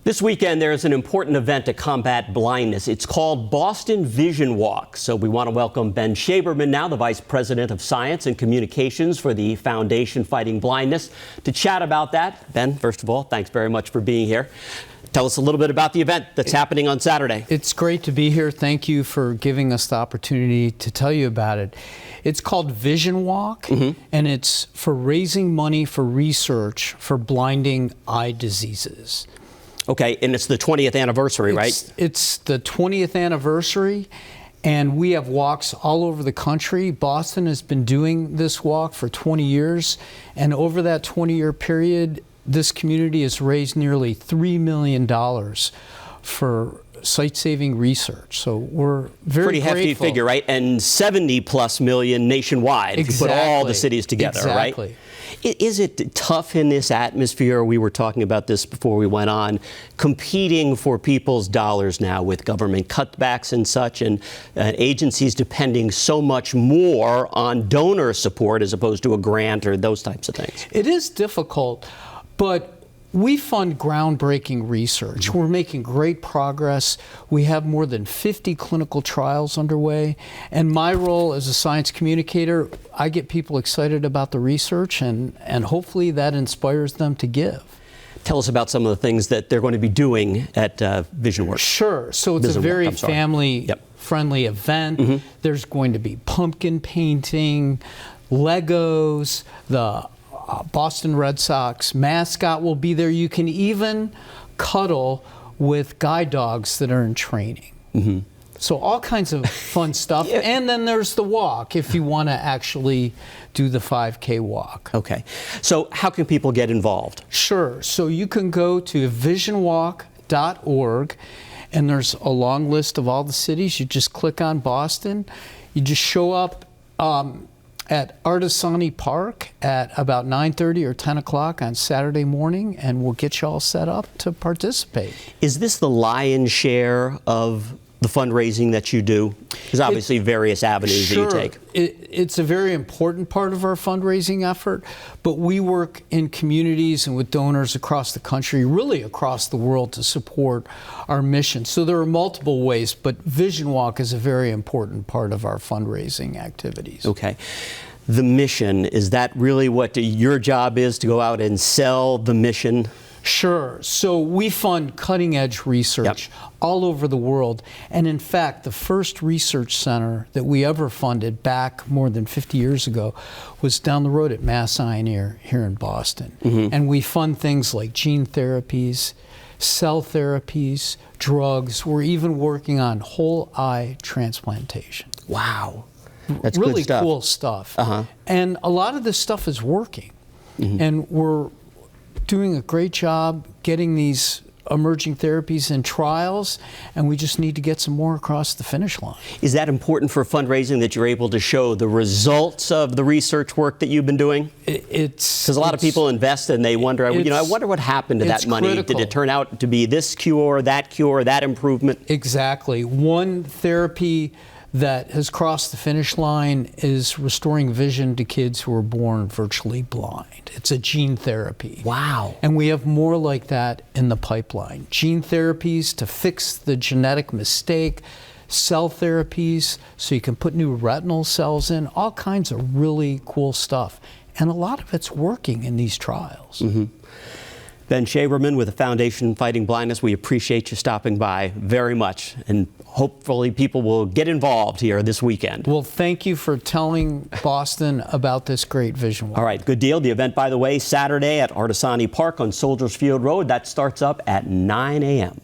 This weekend, there's an important event to combat blindness. It's called Boston VisionWalk. So we want to welcome Ben Shaberman, now the Vice President of Science and Communications for the Foundation Fighting Blindness, to chat about that. Ben, first of all, thanks very much for being here. Tell us a little bit about the event that's happening on Saturday. It's great to be here. Thank you for giving us the opportunity to tell you about it. It's called VisionWalk, and it's for raising money for research for blinding eye diseases. Okay, and it's the 20th anniversary, right? It's the 20th anniversary, and we have walks all over the country. Boston has been doing this walk for 20 years, and over that 20-year period, this community has raised nearly $3 million for sight-saving research. So we're very pretty grateful. Hefty figure, right? And 70+ million nationwide, if you put all the cities together, right? Is it tough in this atmosphere? We were talking about this before we went on, competing for people's dollars now with government cutbacks and such, and agencies depending so much more on donor support as opposed to a grant or those types of things. It is difficult, but we fund groundbreaking research. We're making great progress. We have more than 50 clinical trials underway. And my role as a science communicator, I get people excited about the research, and hopefully that inspires them to give. Tell us about some of the things that they're going to be doing at VisionWalk. Sure. So it's a very family-friendly event. There's going to be pumpkin painting, Legos, the Boston Red Sox mascot will be there. You can even cuddle with guide dogs that are in training. So all kinds of fun stuff. And then there's the walk if you want to actually do the 5K walk. Okay. So how can people get involved? Sure. So you can go to visionwalk.org, and there's a long list of all the cities. You just click on Boston. You just show up at Artisani Park at about 9:30 or 10 o'clock on Saturday morning, and we'll get you all set up to participate. Is this the lion's share of the fundraising that you do? There's obviously various avenues that you take. It's a very important part of our fundraising effort, but we work in communities and with donors across the country, really across the world, to support our mission. So there are multiple ways, but VisionWalk is a very important part of our fundraising activities. Okay. The mission, is that really what your job is, to go out and sell the mission? Sure. So we fund cutting-edge research all over the world. And in fact, the first research center that we ever funded back more than 50 years ago was down the road at Mass Eye and Ear here in Boston. And we fund things like gene therapies, cell therapies, drugs. We're even working on whole eye transplantation. Wow. That's really good stuff. Cool stuff. And a lot of this stuff is working. And we're doing a great job getting these emerging therapies in trials, and we just need to get some more across the finish line. Is that important for fundraising, that you're able to show the results of the research work that you've been doing? Because a lot of people invest and they wonder, I wonder what happened to that money. Critical. Did it turn out to be this cure, that improvement? Exactly. One therapy that has crossed the finish line is restoring vision to kids who are born virtually blind. It's a gene therapy. Wow. And we have more like that in the pipeline. Gene therapies to fix the genetic mistake, cell therapies so you can put new retinal cells in, all kinds of really cool stuff. And a lot of it's working in these trials. Ben Shaberman with the Foundation Fighting Blindness, we appreciate you stopping by very much, and hopefully people will get involved here this weekend. Well, thank you for telling Boston about this great VisionWalk. All right, good deal. The event, by the way, Saturday at Artisani Park on Soldiers Field Road. That starts up at 9 a.m.